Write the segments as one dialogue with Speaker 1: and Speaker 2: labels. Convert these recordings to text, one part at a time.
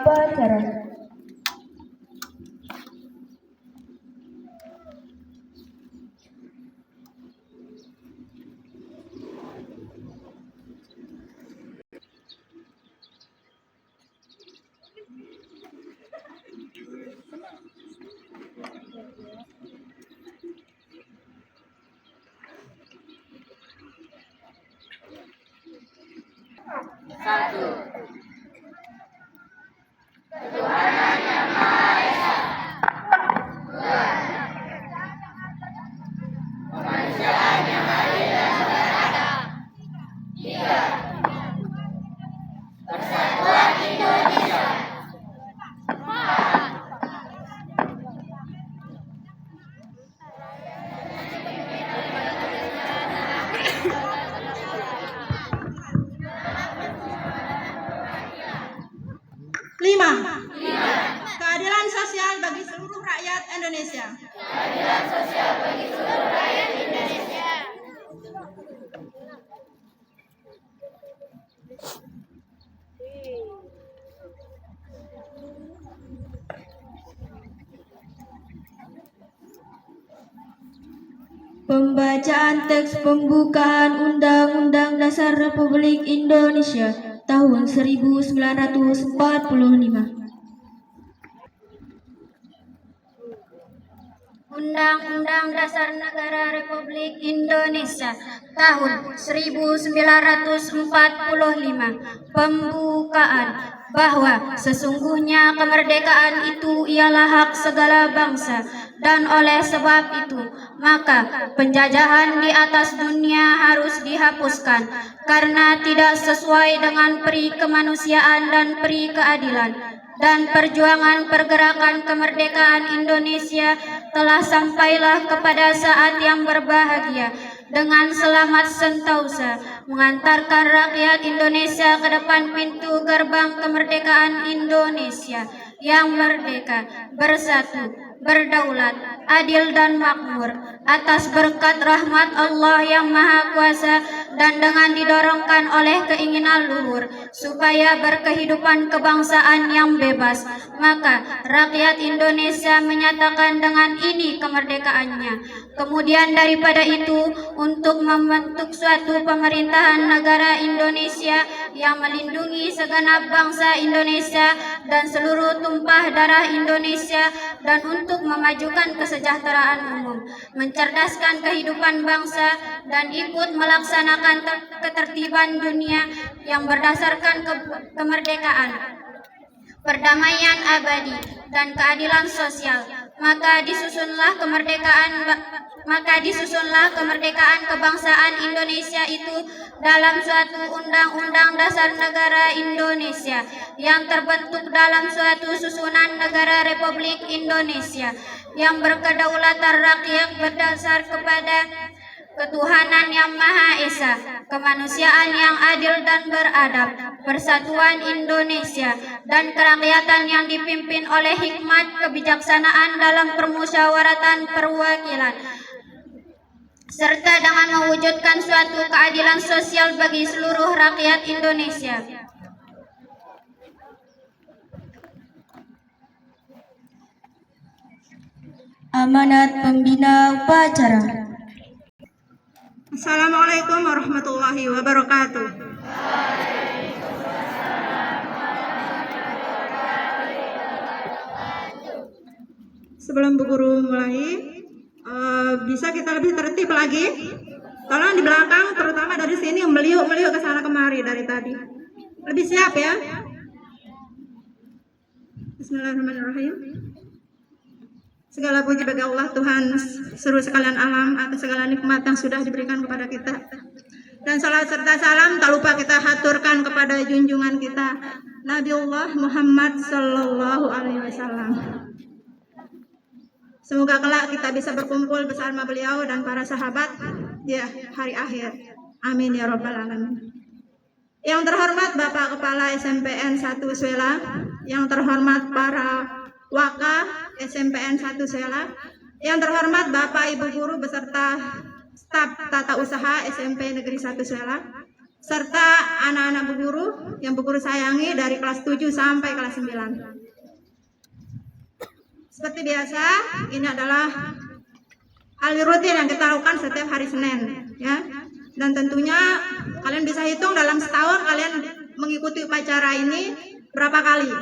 Speaker 1: upacara.
Speaker 2: Lima. Keadilan sosial bagi seluruh rakyat Indonesia.
Speaker 3: Keadilan sosial bagi seluruh rakyat Indonesia.
Speaker 1: Pembacaan teks pembukaan Undang-Undang Dasar Republik Indonesia tahun 1945.
Speaker 3: Undang-Undang Dasar Negara Republik Indonesia tahun 1945. Pembukaan bahwa sesungguhnya kemerdekaan itu ialah hak segala bangsa, dan oleh sebab itu maka penjajahan di atas dunia harus dihapuskan karena tidak sesuai dengan peri kemanusiaan dan peri keadilan. Dan perjuangan pergerakan kemerdekaan Indonesia telah sampailah kepada saat yang berbahagia dengan selamat sentosa mengantarkan rakyat Indonesia ke depan pintu gerbang kemerdekaan Indonesia yang merdeka, bersatu, berdaulat, adil dan makmur atas berkat rahmat Allah yang Maha Kuasa dan dengan didorongkan oleh keinginan luhur supaya berkehidupan kebangsaan yang bebas, maka rakyat Indonesia menyatakan dengan ini kemerdekaannya. Kemudian daripada itu, untuk membentuk suatu pemerintahan negara Indonesia yang melindungi segenap bangsa Indonesia dan seluruh tumpah darah Indonesia, dan untuk memajukan kesejahteraan umum, mencerdaskan kehidupan bangsa, dan ikut melaksanakan ketertiban dunia yang berdasarkan kemerdekaan, perdamaian abadi, dan keadilan sosial. Maka disusunlah kemerdekaan kebangsaan Indonesia itu dalam suatu undang-undang dasar negara Indonesia yang terbentuk dalam suatu susunan negara Republik Indonesia yang berkedaulatan rakyat berdasar kepada ketuhanan yang Maha Esa, kemanusiaan yang adil dan beradab, persatuan Indonesia, dan kerakyatan yang dipimpin oleh hikmat kebijaksanaan dalam permusyawaratan perwakilan, serta dengan mewujudkan suatu keadilan sosial bagi seluruh rakyat Indonesia.
Speaker 1: Amanat Pembina Upacara.
Speaker 2: Assalamualaikum warahmatullahi wabarakatuh. Sebelum Bu Guru mulai, bisa kita lebih tertib lagi. Tolong di belakang, terutama dari sini, meliuk-meliuk ke sana kemari dari tadi. Lebih siap ya. Bismillahirrahmanirrahim. Segala puji bagi Allah Tuhan seluruh sekalian alam atas segala nikmat yang sudah diberikan kepada kita. Dan salat serta salam tak lupa kita haturkan kepada junjungan kita Nabiullah Muhammad Sallallahu Alaihi Wasallam. Semoga kelak kita bisa berkumpul bersama beliau dan para sahabat di hari akhir. Amin ya Rabbal Alamin. Yang terhormat Bapak Kepala SMPN 1 Swela, yang terhormat para Waka SMPN 1 Swela, yang terhormat Bapak Ibu Guru beserta staf tata usaha SMP Negeri 1 Swela, serta anak-anak Bu Guru yang Bu Guru sayangi dari kelas 7 sampai kelas 9. Seperti biasa, ini adalah hal rutin yang kita lakukan setiap hari Senin, ya. Dan tentunya kalian bisa hitung dalam setahun kalian mengikuti upacara ini berapa kali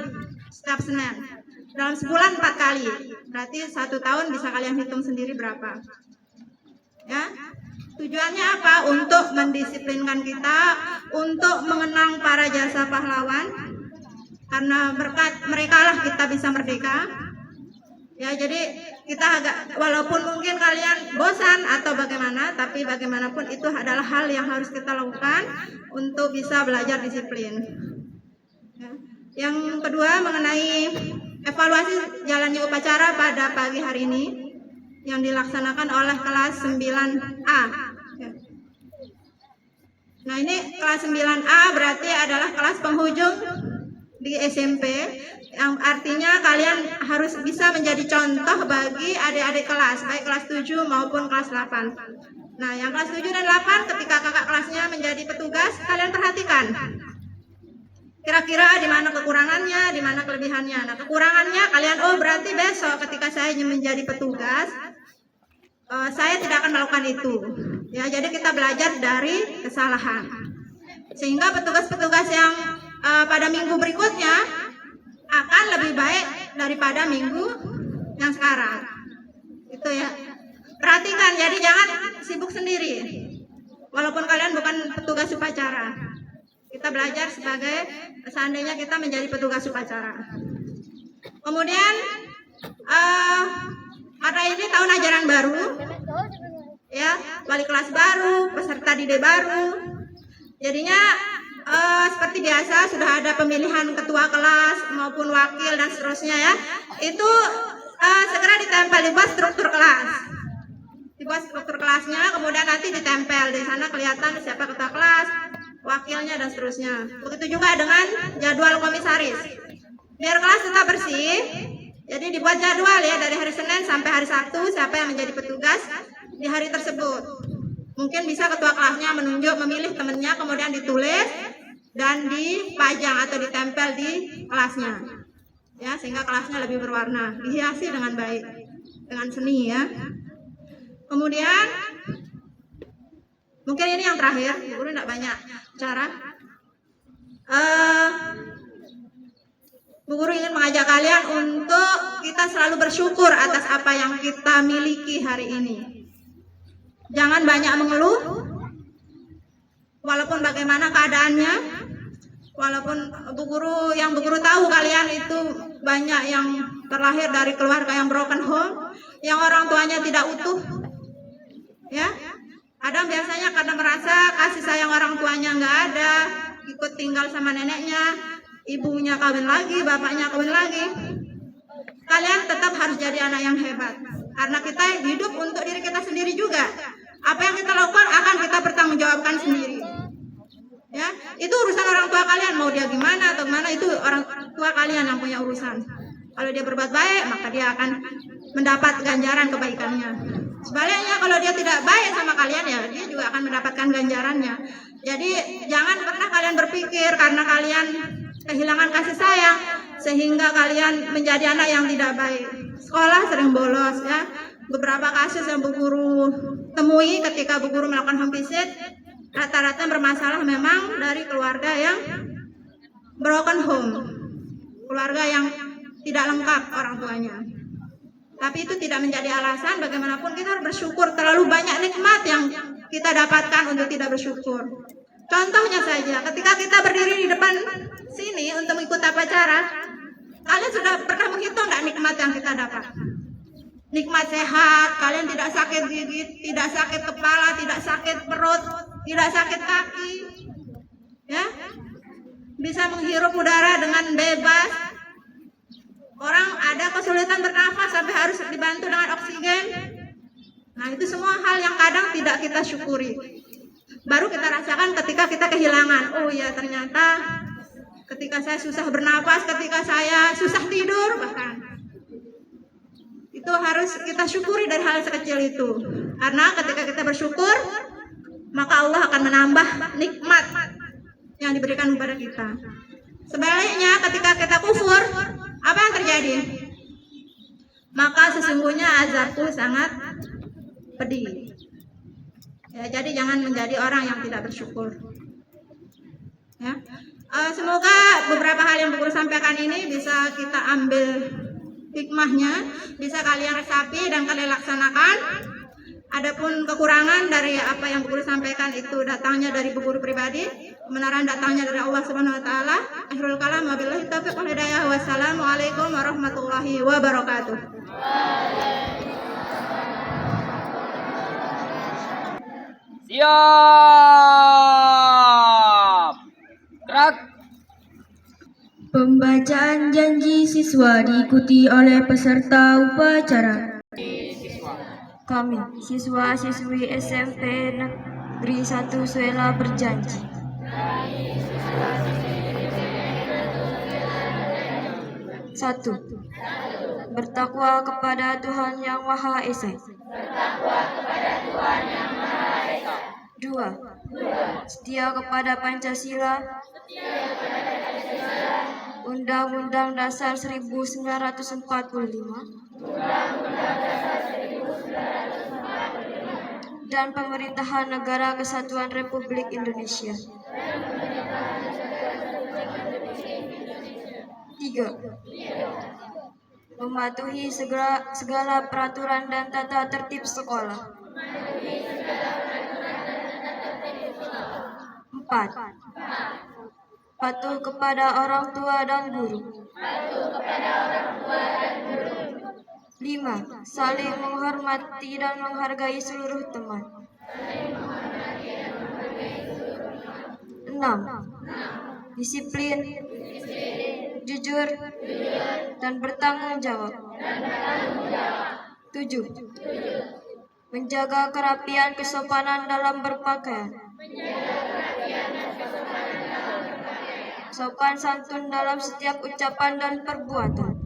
Speaker 2: setiap Senin. Dalam sebulan 4 kali, berarti 1 tahun bisa kalian hitung sendiri berapa. Ya, tujuannya apa? Untuk mendisiplinkan kita, untuk mengenang para jasa pahlawan, karena berkat mereka lah kita bisa merdeka. Ya, jadi kita agak, walaupun mungkin kalian bosan atau bagaimana, tapi bagaimanapun itu adalah hal yang harus kita lakukan untuk bisa belajar disiplin. Ya. Yang kedua mengenai evaluasi jalannya upacara pada pagi hari ini yang dilaksanakan oleh kelas 9A. Ya. Nah, ini kelas 9A berarti adalah kelas penghujung di SMP, yang artinya kalian harus bisa menjadi contoh bagi adik-adik kelas, baik kelas 7 maupun kelas 8. Nah, yang kelas 7 dan 8 ketika kakak kelasnya menjadi petugas, kalian perhatikan kira-kira di mana kekurangannya, di mana kelebihannya. Nah, kekurangannya kalian, berarti besok ketika saya menjadi petugas, saya tidak akan melakukan itu. Ya, jadi kita belajar dari kesalahan. Sehingga petugas-petugas yang pada minggu berikutnya akan lebih baik daripada minggu yang sekarang. Itu ya. Perhatikan, jadi jangan sibuk sendiri. Walaupun kalian bukan petugas upacara. Kita belajar sebagai seandainya kita menjadi petugas upacara. Kemudian karena ini tahun ajaran baru, ya, wali kelas baru, peserta didik baru. Jadinya seperti biasa sudah ada pemilihan ketua kelas maupun wakil dan seterusnya, ya. Itu segera ditempel, dibuat struktur kelas. Dibuat struktur kelasnya, kemudian nanti ditempel di sana, kelihatan siapa ketua kelas, wakilnya dan seterusnya. Begitu juga dengan jadwal komisaris. Biar kelas tetap bersih, jadi dibuat jadwal, ya, dari hari Senin sampai hari Sabtu siapa yang menjadi petugas di hari tersebut. Mungkin bisa ketua kelasnya memilih temennya, kemudian ditulis dan dipajang atau ditempel di kelasnya, ya, sehingga kelasnya lebih berwarna, dihiasi dengan baik, dengan seni, ya. Kemudian mungkin ini yang terakhir, guru tidak banyak cara. Bu Guru ingin mengajak kalian untuk kita selalu bersyukur atas apa yang kita miliki hari ini. Jangan banyak mengeluh, walaupun bagaimana keadaannya, walaupun Bu Guru tahu kalian itu banyak yang terlahir dari keluarga yang broken home, yang orang tuanya tidak utuh, ya. Kadang biasanya karena merasa kasih sayang orang tuanya nggak ada, ikut tinggal sama neneknya, ibunya kawin lagi, bapaknya kawin lagi. Kalian tetap harus jadi anak yang hebat, karena kita hidup untuk diri kita sendiri juga. Apa yang kita lakukan akan kita pertanggungjawabkan sendiri. Ya, itu urusan orang tua kalian, mau dia gimana atau gimana, itu orang tua kalian yang punya urusan. Kalau dia berbuat baik, maka dia akan mendapat ganjaran kebaikannya. Sebaliknya kalau dia tidak baik sama kalian, ya dia juga akan mendapatkan ganjarannya. Jadi jangan pernah kalian berpikir karena kalian kehilangan kasih sayang sehingga kalian menjadi anak yang tidak baik. Sekolah sering bolos, ya. Beberapa kasus yang Bu Guru temui ketika Bu Guru melakukan home visit, rata-rata bermasalah memang dari keluarga yang broken home, keluarga yang tidak lengkap orang tuanya. Tapi itu tidak menjadi alasan, bagaimanapun kita harus bersyukur. Terlalu banyak nikmat yang kita dapatkan untuk tidak bersyukur. Contohnya saja, ketika kita berdiri di depan sini untuk mengikuti upacara, kalian sudah pernah menghitung nggak nikmat yang kita dapat? Nikmat sehat, kalian tidak sakit gigit, tidak sakit kepala, tidak sakit perut, tidak sakit kaki, ya, bisa menghirup udara dengan bebas. Orang ada kesulitan bernafas sampai harus dibantu dengan oksigen. Nah, itu semua hal yang kadang tidak kita syukuri. Baru kita rasakan ketika kita kehilangan. Oh ya, ternyata ketika saya susah bernapas, ketika saya susah tidur bahkan, itu harus kita syukuri dari hal sekecil itu. Karena ketika kita bersyukur, maka Allah akan menambah nikmat yang diberikan kepada kita. Sebaliknya, ketika kita kufur, apa yang terjadi? Maka sesungguhnya azabku sangat pedih. Ya, jadi jangan menjadi orang yang tidak bersyukur. Ya. Semoga beberapa hal yang Bu Guru sampaikan ini bisa kita ambil hikmahnya, bisa kalian resapi dan kalian laksanakan. Adapun kekurangan dari apa yang Bu Guru sampaikan itu datangnya dari Bu Guru pribadi, kebenaran datangnya dari Allah Subhanahu wa taala. Akhirul kalam, wabillahi taufiq wal hidayah. Wassalamualaikum warahmatullahi wabarakatuh.
Speaker 4: Siap. Gerak.
Speaker 1: Pembacaan janji siswa diikuti oleh peserta upacara. Kami, siswa-siswi SMP Negeri 1 Suela berjanji. Satu, bertakwa kepada Tuhan Yang Maha Esa. Dua, setia kepada Pancasila, Undang-Undang Dasar 1945, dan Pemerintahan Negara Kesatuan Republik Indonesia. Tiga, mematuhi segala peraturan dan tata tertib sekolah. 4. Patuh kepada orang tua dan guru. 5. Saling menghormati dan menghargai seluruh teman. 6. Disiplin, jujur, dan bertanggung jawab. 7. Menjaga kerapian kesopanan dalam berpakaian. Sopan santun dalam setiap ucapan dan perbuatan.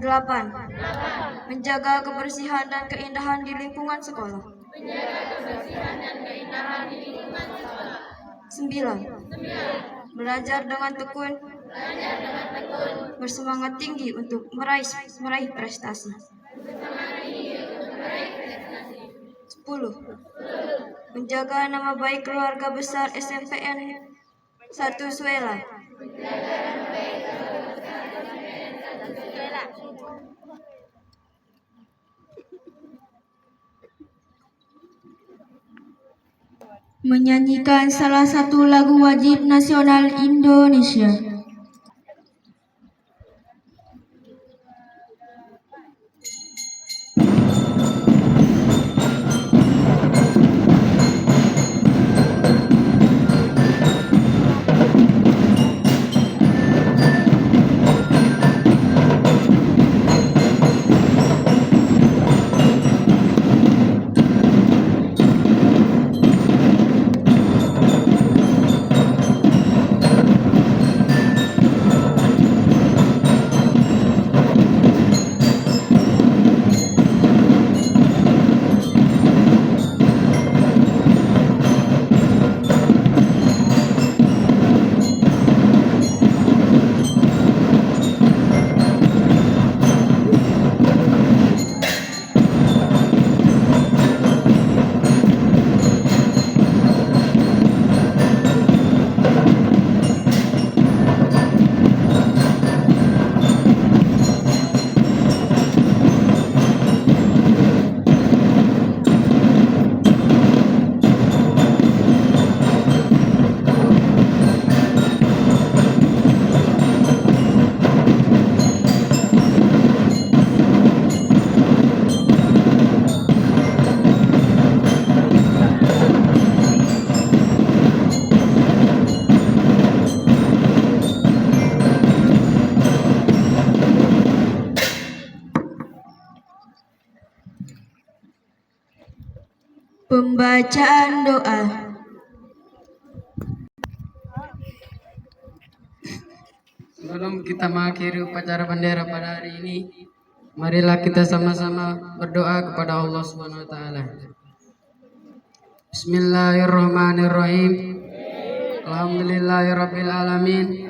Speaker 1: 8. Menjaga kebersihan dan keindahan di lingkungan sekolah. 9. Belajar dengan tekun, bersemangat tinggi untuk meraih prestasi. 10. Menjaga nama baik keluarga besar SMPN 1 Suela. Menyanyikan salah satu lagu wajib nasional Indonesia. Pembacaan doa.
Speaker 5: Sebelum kita mengakhiri upacara bendera pada hari ini, marilah kita sama-sama berdoa kepada Allah Subhanahu wa taala. Bismillahirrahmanirrahim. Alhamdulillahirabbil alamin.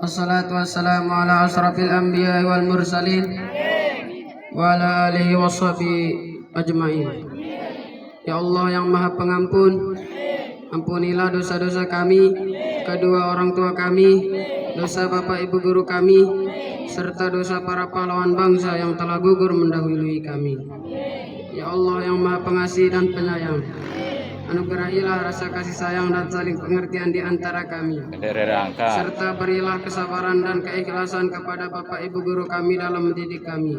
Speaker 5: Wassalatu wassalamu ala asrafil anbiya wal mursalin wa ala alihi washabihi ajmain. Ya Allah yang Maha Pengampun, ampunilah dosa-dosa kami, kedua orang tua kami, dosa bapak ibu guru kami, serta dosa para pahlawan bangsa yang telah gugur mendahului kami. Ya Allah yang Maha Pengasih dan Penyayang, anugerahilah rasa kasih sayang dan saling pengertian di antara kami, serta berilah kesabaran dan keikhlasan kepada bapak ibu guru kami dalam mendidik kami.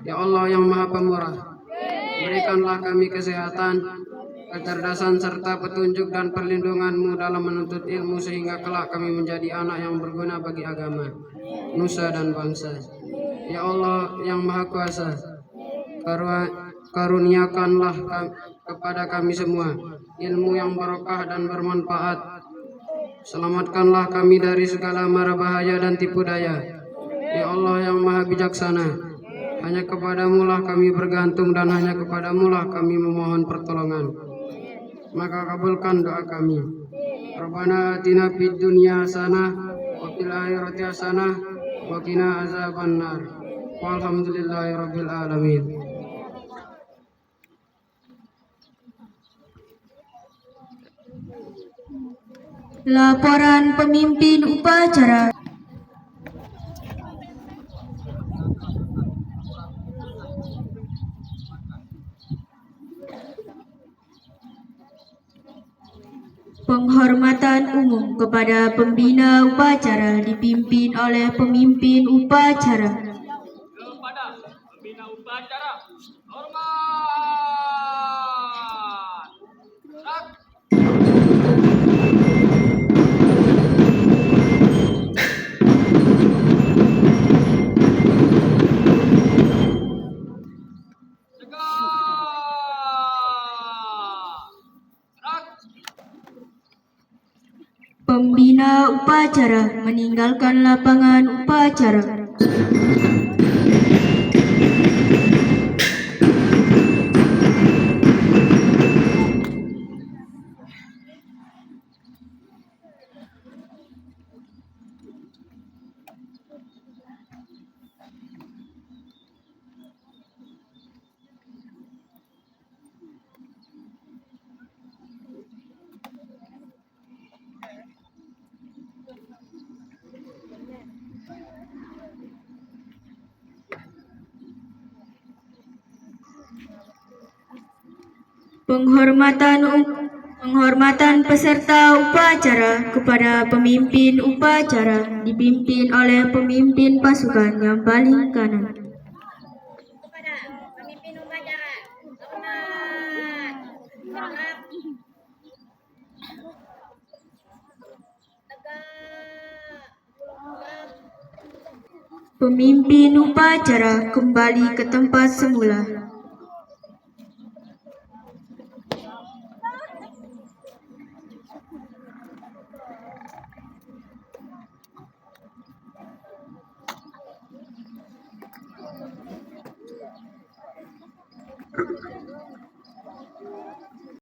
Speaker 5: Ya Allah yang Maha Pemurah, berikanlah kami kesehatan, kecerdasan serta petunjuk dan perlindungan-Mu dalam menuntut ilmu sehingga kelak kami menjadi anak yang berguna bagi agama, nusa dan bangsa. Ya Allah yang Maha Kuasa, karuniakanlah kepada kami semua ilmu yang barokah dan bermanfaat. Selamatkanlah kami dari segala mara bahaya dan tipu daya. Ya Allah yang Maha Bijaksana, hanya kepadamu lah kami bergantung dan hanya kepadamu lah kami memohon pertolongan. Maka kabulkan doa kami. Rabbana atina fid dunya hasanah wa fil akhirati hasanah wa qina azabannar. Walhamdulillahirabbil alamin.
Speaker 3: Laporan pemimpin upacara. Penghormatan umum kepada pembina upacara dipimpin oleh pemimpin upacara.
Speaker 4: Kepada pembina upacara, hormat. Gerak.
Speaker 3: Pembina upacara meninggalkan lapangan upacara. Penghormatan peserta upacara kepada pemimpin upacara dipimpin oleh pemimpin pasukan yang paling kanan.
Speaker 6: Kepada pemimpin upacara, hormat. Gerak. Tegak.
Speaker 3: Pemimpin upacara kembali ke tempat semula.